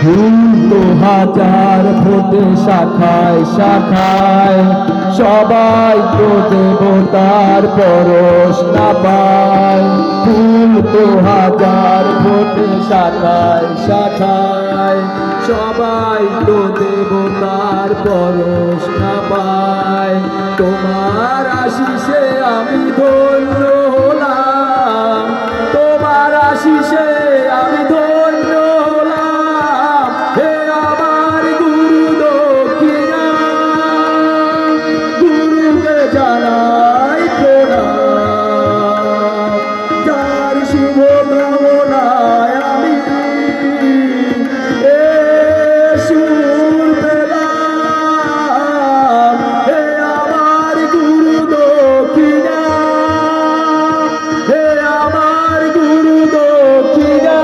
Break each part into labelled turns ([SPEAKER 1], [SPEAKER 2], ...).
[SPEAKER 1] ফুল তো হাজার ফোটে শাখায় শাখায়, সবাই তো দেবতার পরশ না পায়। ফুল তো হাজার ফোটে শাখায় শাখায়, সবাই তো দেবতার পরশ না পায়। তোমার আশিসে আমি ধন্য হলাম, তোমার আশিসে আমি ধন্য হলাম। হে আমার গুরু দক্ষিণা, গুরুকে জানাই প্রণাম। যার শুভ কামনায় আমি এ সুর পেলাম। হে আমার গুরু দক্ষিণা, হে আমার গুরু দক্ষিণা।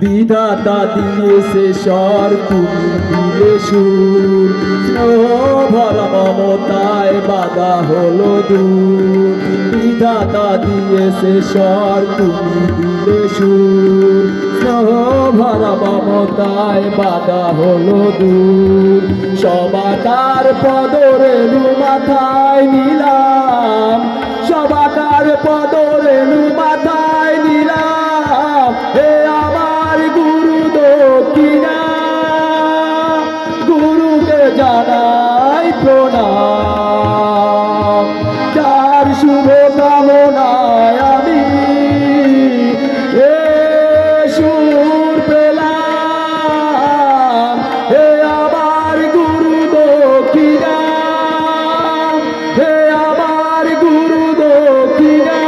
[SPEAKER 1] বিধাতা দিয়েছে স্বর, তুমি দিলে সুর। ভরা মমতায় বাধা হলো দূর। বিধাতা দিয়েছে স্বর, তুমি দিলে সুর। ভরা মমতায় বাধা হলো দূর। সবাকার পদরেণু মাথায় নিলাম, সবাকার পদরেণু মাথায় নিলাম। হে আমার গুরু দক্ষিণা, গুরুকে জানাই প্রণাম। যার শুভ কামনায় আমি এ সুর পেলাম। হে আমার গুরু দক্ষিণা, হে আমার গুরু দক্ষিণা,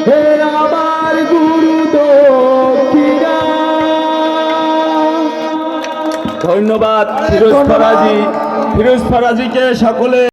[SPEAKER 1] হে আমার গুরু দক্ষিণা।
[SPEAKER 2] ধন্যবাদ ফিরোজ ফরাজীকে সকলে